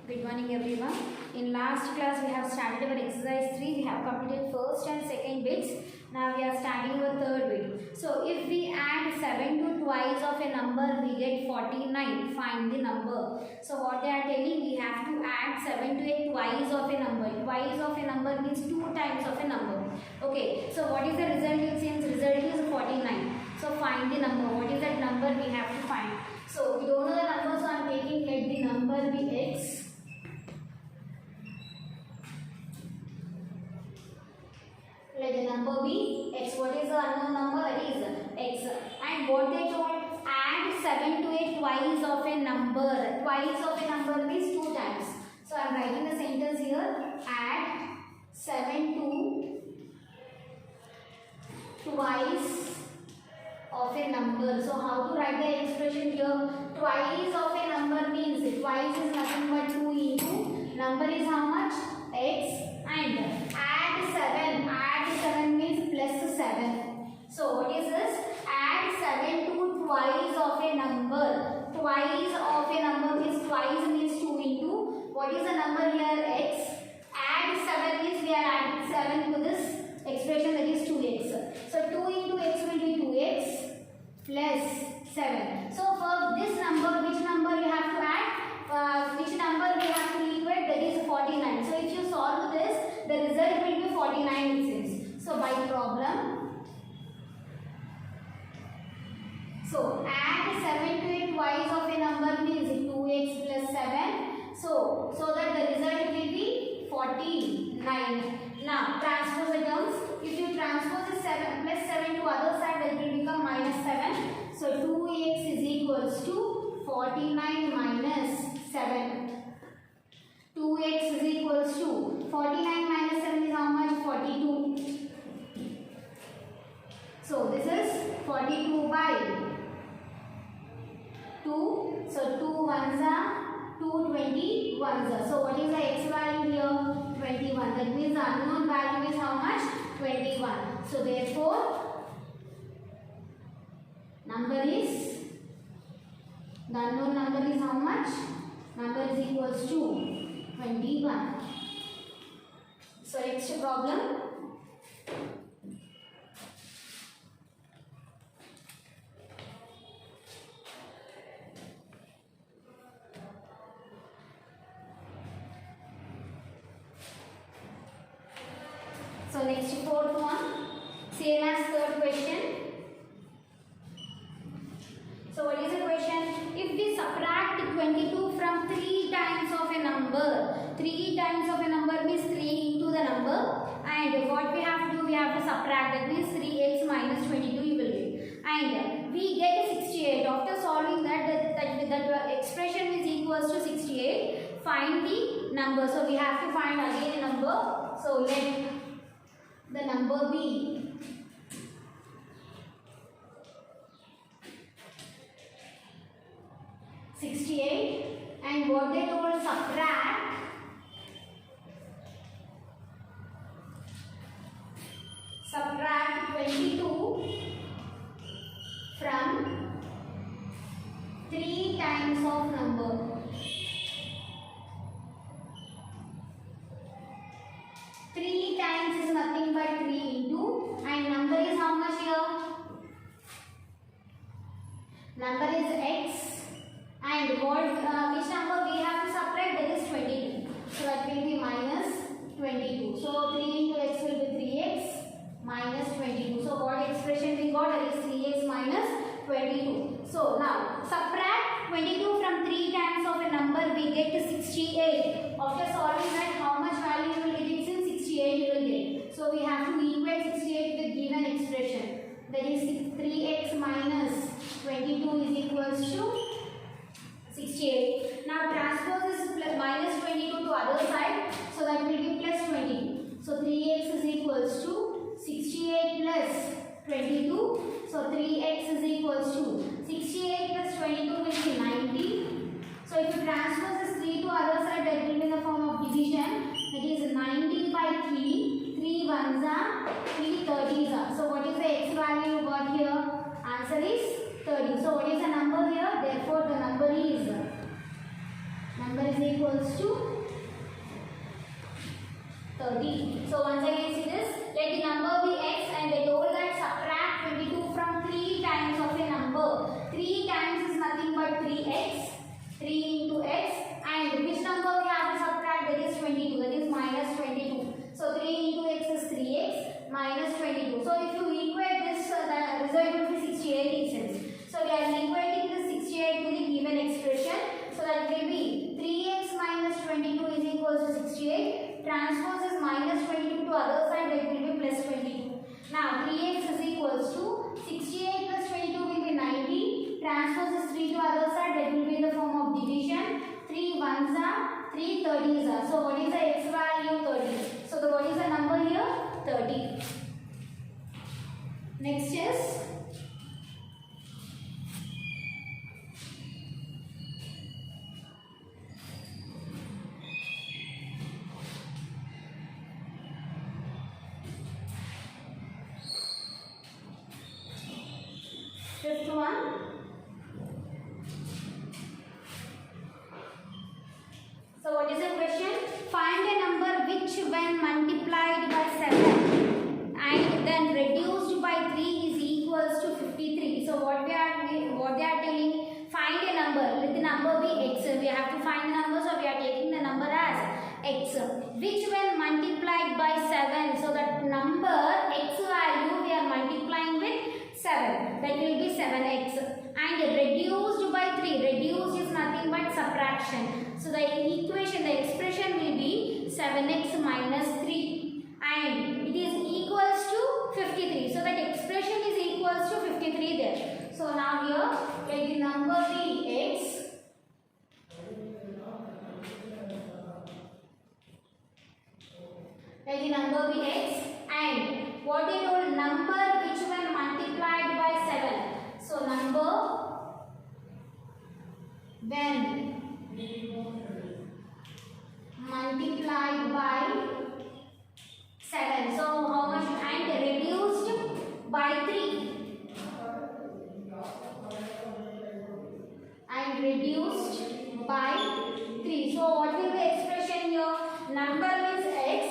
Good morning everyone. In last class we have started our exercise 3. We have completed first and second bits. Now we are starting our third bit. So if we add 7 to twice of a number we get 49. Find the number. So what they are telling, we have to add 7 to a twice of a number. Twice of a number means 2 times of a number. Okay. So what is the result? It seems result is 49. So find the number. What is that number we have to find? So we don't know the number, so I am taking let the number be x. Let the number be x. What is the unknown number? That is x. And what they told, add 7 to a twice of a number. Twice of a number means 2 times. So I am writing the sentence here. Add 7 to twice of a number. So how to write the expression here? Twice of a number means twice is nothing but 2 into number is how much? X. And add 7. Add 7 means plus 7. So what is this? Add 7 to twice of a number. Twice of a number means twice means 2 into what is the number here? X. Add 7 means we are adding 7 to this expression, that is 2x. So 2 into x will be 2x plus 7. So for this number, which number you have to add? Which number we have to equate? That is 49. So if you solve this, the result will be 49 it seems. So by problem, so add 7 to a twice of a number means 2x plus 7. So that the result will be 49. Now transpose the terms. If you transpose the 7 plus 7 to other side, that will become minus 7. So 2x is equals to 49 minus 7. 2x is equals to 49 minus 7 is how much? 42. So this is 42 by 2. So 2 ones are 2 ones are. So what is the x value here? 21. That means the unknown value is how much? 21. So therefore, the unknown number is how much? Number is equals to 21. So next problem. So next fourth one, same as third question. So what is the question? If we subtract 22 from 3 times of a number, 3 times of a number means 3 into the number, and what we have to do, we have to subtract, that means 3x minus 22 you will get, and we get 68. After solving that expression is equals to 68, find the number. So we have to find again a number. So let the number be 68, and what they told, subtract 22 from 3 times of number. 3 times is nothing but 3 into, and number is how much here? Number is x. And what, which number we have to subtract? That is 22. So that will be minus 22. So 3 into x will be 3x minus 22. So what expression we got? That is 3x minus 22. So now subtract 22 from 3 times of a number, we get to 68. After solving that, how much value you will get? It's in 68 you will get. So we have to equate 68 with given expression. That is 3x minus 22 is equals to 68. Now transpose this plus minus 22 to other side, so that will be plus 22. So 3x is equals to 68 plus 22. So 3x is equals to 68 plus 22 will be 90. So if you transpose this 3 to other side, that will be in the form of division. That is 90 by 3. 3 ones are 3 30s are. So what is the x value you got here? Answer is 30. So what is the number here? Therefore the number is Number is equals to 30. So once again see this. Let the number be x and they told that subtract 22 from 3 times of a number. 3 times is nothing but 3x. 3 into x. And which number we have to subtract? That is 22. That is minus 22. So 3 into x is 3x minus 22. So if you equate this, the result will be 68 it says. So we are equating the 68 to the given expression. So that will be 3x minus 22 is equal to 68. Transpose is minus 22 to other side, that will be plus 22. Now 3x is equals to 68 plus 22 will be 90. Transpose is 3 to other side, that will be in the form of division. 3 ones are 3 30s are. So what is the x value? 30. So what is the number here? 30. Next is fifth one. So what is the question? Find a number which when multiplied by 7 and then reduced by 3 is equals to 53. So what they are telling, find a number. Let the number be x. We have to find the number, so we are taking the number as x. Which when multiplied by 7, so that number x value we are multiplying with 7. That will be 7x. And reduced by 3. Reduced is nothing but subtraction. So the equation, the expression will be 7x minus 3. And it is equals to 53. So that expression is equals to 53 there. So now here, let the number be x. Let the number be x. And what they told, number which when multiplied by 7. So number when multiplied by 7. So how much? And reduced by 3. And reduced by 3. So what will be the expression here? Number means x.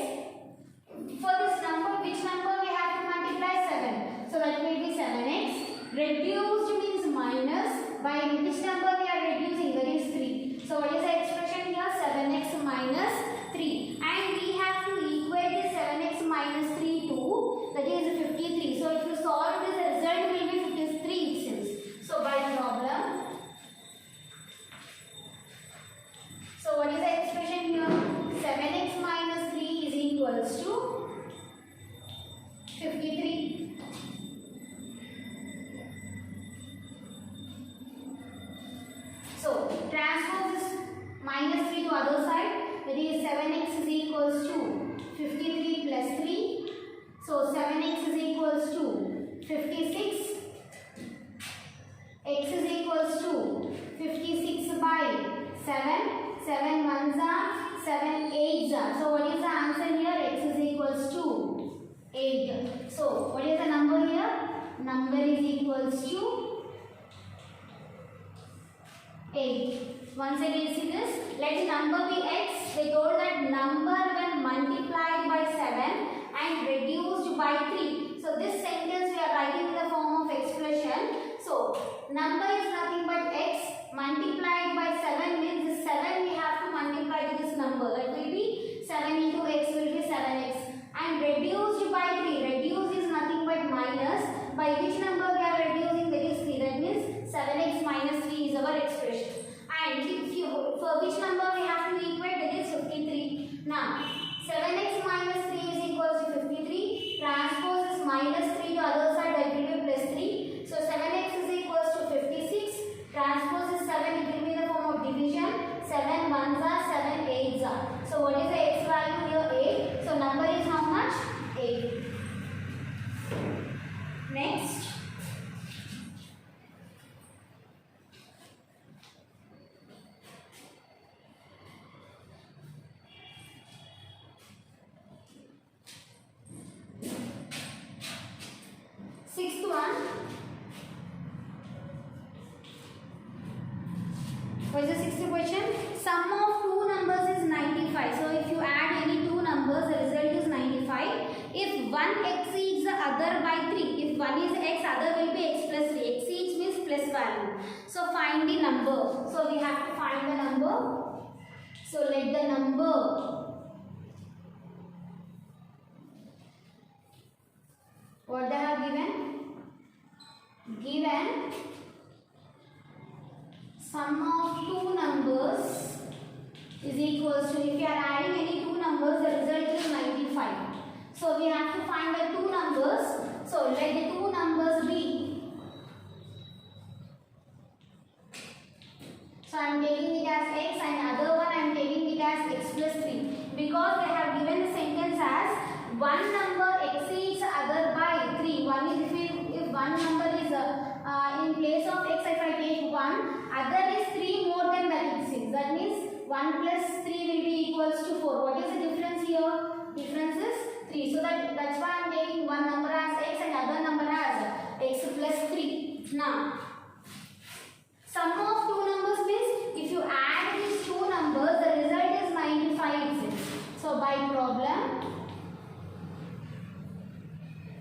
For this number, which number we have to multiply? 7. So that will be 7x. Reduced means minus. By which number we are reducing? That is 3. So what is the expression here? 7x minus 3. And we have to equate this 7x minus 3 to, that is 53. So if you solve this, the result will be 53 it seems. So by problem. So what is the expression here? 7x minus 3 is equals to 53. So transpose is minus 3 to other side. That is 7x is equals to 53 plus 3. So 7x is equals to 56. X is equals to 56 by 7. 7 ones are 7 eights are. So what is the answer here? X is equals to 8. So what is the number here? Number is equals to 8. Once again see this. Let the number be x. They told that number when multiplied by 7 and reduced by 3. So this sentence we are writing in the form of expression. So number is nothing but x multiplied by 7 means this 7 we have to multiply to this number. That will be 7 into x will be 7x. And reduced by 3. Reduced is nothing but minus. By which number we are reducing? That is 3. That means 7x minus 3 is our expression. And for which number we have to equate? That is 53. Now 7x minus 3 is equals to 53. Transpose is minus 3 to other side, that will be plus 3. So 7x is equals to 56. Transpose is 7, it will be in the form of division. 7 ones are, 7 eights are. So what is the x value here? 8. So number is how much? 8. Next. value. So find the number. So we have to find the number. So let the number what they have given sum of two numbers is equals to, if you are adding any two numbers, the result is 95. So we have to find the two numbers. So let the two numbers be. So I am taking it as x and other one I am taking it as x plus 3, because they have given the sentence as one number exceeds other by 3. One is if one number is in place of x, if I take 1, other is 3 more than that exceeds. That means 1 plus 3 will be equals to 4. What is the difference here? Difference is 3. So that's why I am taking one number as x and other number as x plus 3. Now, sum of two numbers means if you add these two numbers, the result is 95 itself. So by problem,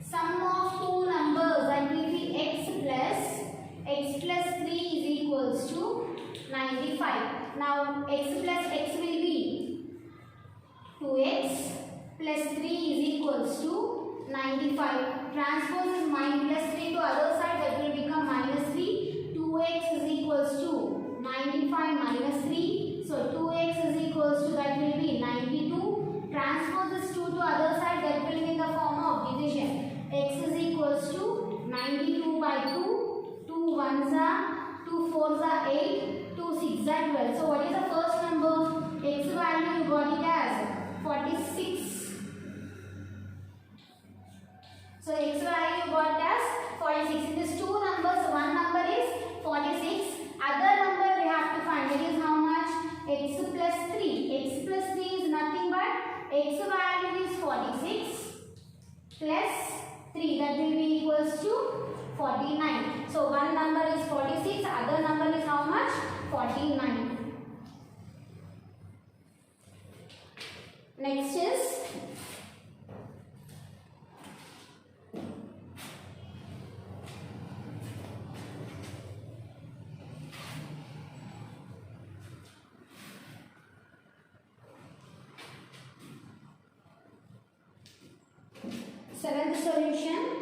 sum of two numbers, that will be x plus 3 is equals to 95. Now x plus x will be 2x plus 3 is equals to 95. Transpose is minus 3 to other side, that will become minus 3. 2x is equals to 95 minus 3. So 2x is equals to, that will be 92. Transpose is 2 to other side, that will be in the form of division. X is equals to 92 by 2. 2 1s are 2 4s are 8. 2 6s are 12. So what is the first number? X value you got it as 46. So x value you got as 46. In these two numbers, one number is 46. Other number we have to find. It is how much? X plus 3. X plus 3 is nothing but x value is 46 plus 3. That will be equals to 49. So one number is 46. Other number is how much? 49. Next is seventh solution.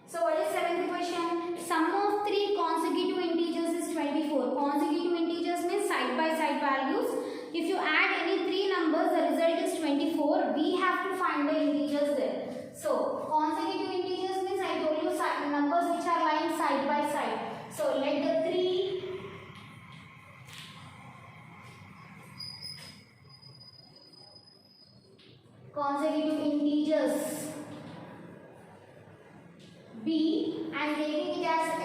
So what is seventh question? Sum of three consecutive integers is 24. Consecutive integers means side by side values. If you add any three numbers, the result is 24. We have to find the integers there. So consecutive integers means I told you numbers which are lying side by side. So let the three consecutive integers b, and taking it as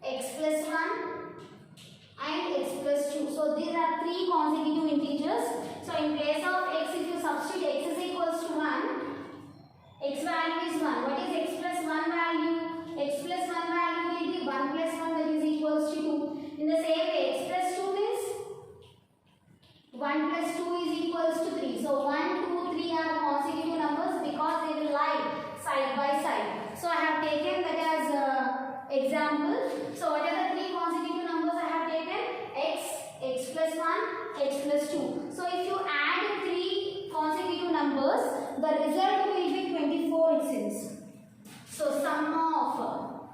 x plus 1 and x plus 2. So these are three consecutive integers. So in place of x, if you substitute x is equals to 1, x value is 1. What is x plus 1 value? X plus 1 value will be 1 plus 1, that is equals to 2. In the same way, x plus 2 means 1 plus 2 is equals to 3. So 1, 2, 3 are consecutive numbers because they will lie side by side. So I have taken that as example. So what are the three consecutive numbers I have taken? X plus 1, x plus 2. So if you add three consecutive numbers, the result will be 24 it seems. So sum of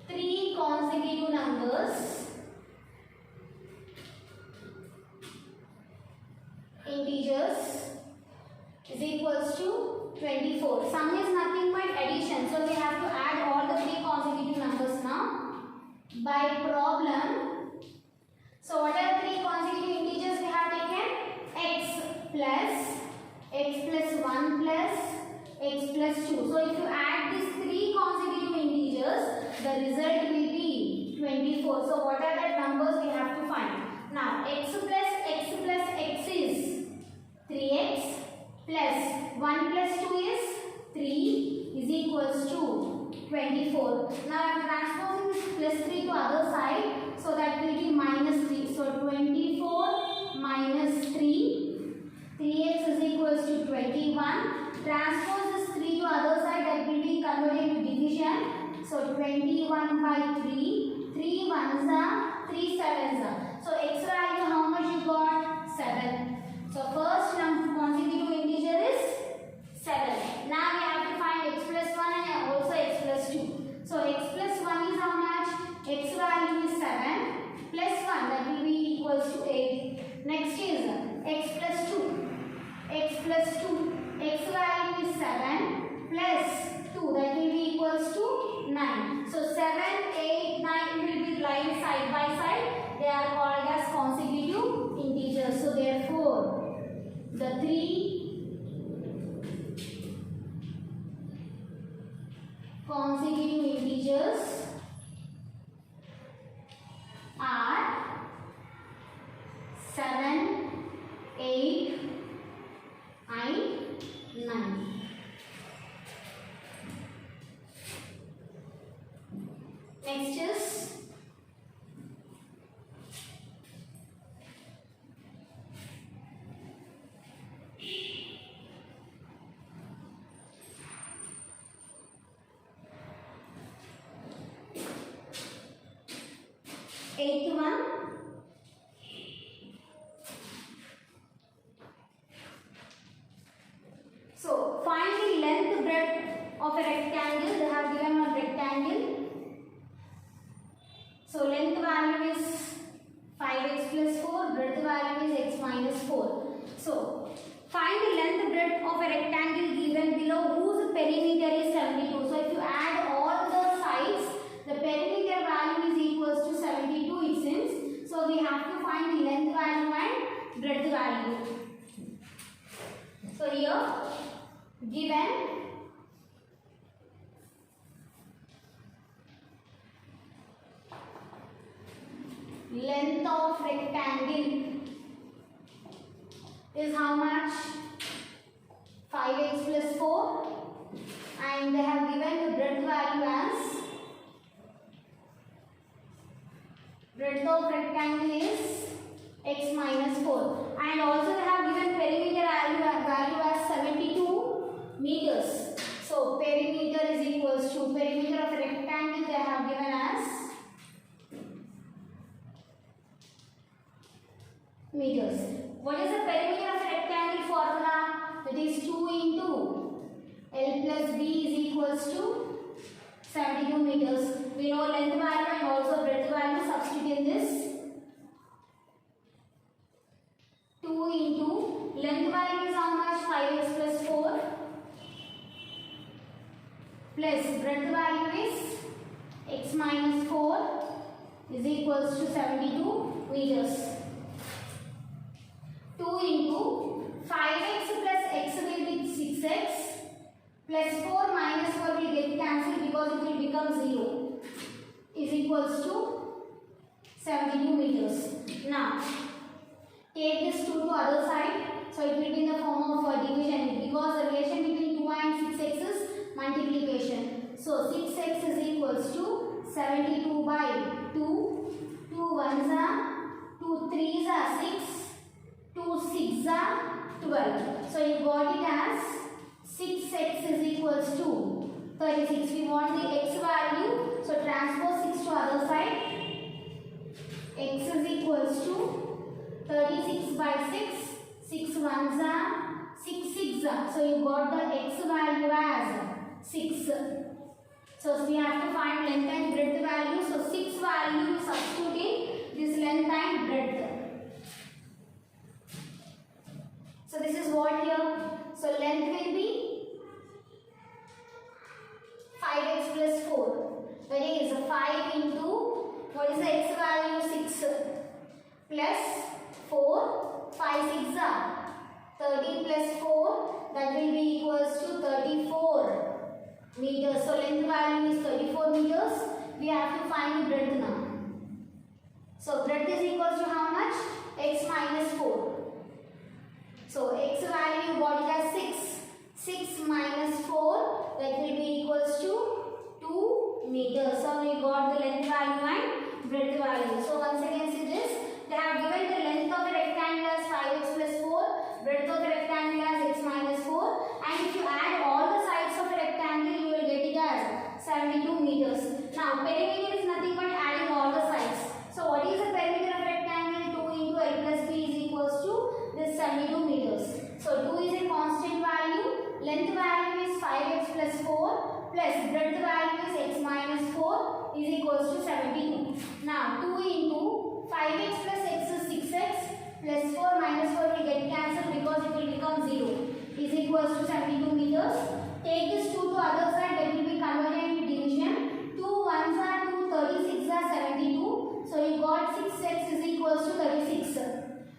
three consecutive numbers integers is equals to 24. Sum is nothing but addition. So we have to add all the three consecutive numbers now. By problem, so what are the three consecutive integers we have taken? X plus 1 plus x plus 2. So if you add these three consecutive integers, the result will be 24. So what are the numbers we have to find? Now x plus x is 3x plus 1 plus 2 is 3 is equals to 24. Now I am transposing this plus 3 to other side, so that will be minus 3. So 24 minus 3 3x is equals to 21. Transpose this 3 to other side, that will be converted to division. So 21 by 3. 3 ones are 3 sevens are. So x value how much you got? 7. So first consecutive integer is 7. Now we have to find x plus 1 and also x plus 2. So x plus 1 is how much? X value is 7 plus 1, that will be equals to 8. Next is x plus 2. X plus 2. X value is 7 plus 2, that will be equals to 9. So 7, 8, 9 will be lying side by side. They are called as consecutive integers. So therefore, the 3 consecutive integers are 7, 8 and 9. Next is eighth one. So find the length breadth of a rectangle. They have given a rectangle. So length value is 5x plus 4, breadth value is x minus 4. So find the length breadth of a rectangle given below whose perimeter is 72. So if you add all the sides, the perimeter value is equals to 72 it seems. So we have to find the length value and breadth value. So here given length of rectangle is how much? 5x plus 4, and they have given the breadth value as breadth of rectangle is x minus 4, and also they have given perimeter value as 72 meters. So perimeter is equals to perimeter of a rectangle they have given as meters. What is the perimeter of a rectangle formula? That is 2 into L plus B is equals to 72 meters. We know length value and also breadth value. Substitute in this. 2 into length value is how much? 5x plus 4 plus breadth value is x minus 4 is equals to 72 meters. 2 into 5x plus x will be 6x plus 4 minus 4 will get cancelled because it will become 0 is equals to 72 meters. Now take this 2 to other side, so it will be in the form of division because the relation between 2 and 6x is multiplication. So 6x is equals to 72 by 2. 2 ones are 2 threes are 6. 2 6 are 12. So you got it as 6x is equals to 36. We want the x value. So transpose 6 to other side. X is equals to 36 by 6. 6 ones are 6 6 are. So you got the x value as 6. So we have to find length and breadth value. So 6 value substitute in this length and breadth. So this is what here. So length will be 5x plus 4. That is 5 into what is the x value? 6 plus 4. 5 6 are 30 plus 4. That will be equals to 34 meters. So length value is 34 meters. We have to find breadth now. So breadth is equals to how much? X minus 4. So x value got it as 6. 6 minus 4, that will be equals to 2 meters. So we got the length value and breadth value. So once again see this. They have given the length of the rectangle as 5x plus 4. breadth of the rectangle as x minus 4, and if you add all the sides of a rectangle, you will get it as 72 meters. Now, perimeter is nothing but adding all the sides. So, what is the perimeter of rectangle? 2 into a plus b is equals to this 72 meters. So, 2 is a constant value, length value is 5x plus 4 plus breadth value is x minus 4 is equals to 72. Now, 2 into 5x plus x is 6x plus 4 minus 4 will get cancelled because it will become 0 is equals to 72 meters. Take this 2 to other side, that will be converted into division. 2 1s are 2, 36 are 72. So you got 6x is equals to 36.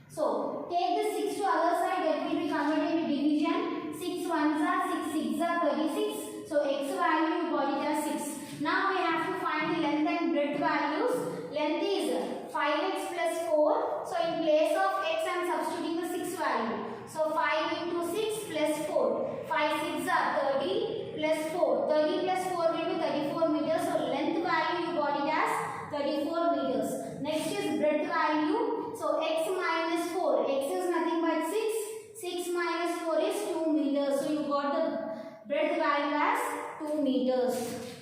So take this 6 to other side, that will be converted into division. 6 1s are 6, 6 are 36. So x value you got it as 6. Now we have to find the length and breadth values. Length is 5x plus 4. So in place of x I am substituting the 6 value. So 5 into 6 plus 4. 5 6 are 30 plus 4. 30 plus 4 will be 34 meters. So length value you got it as 34 meters. Next is breadth value. So x minus 4. X is nothing but 6. 6 minus 4 is 2 meters. So you got the breadth value as 2 meters.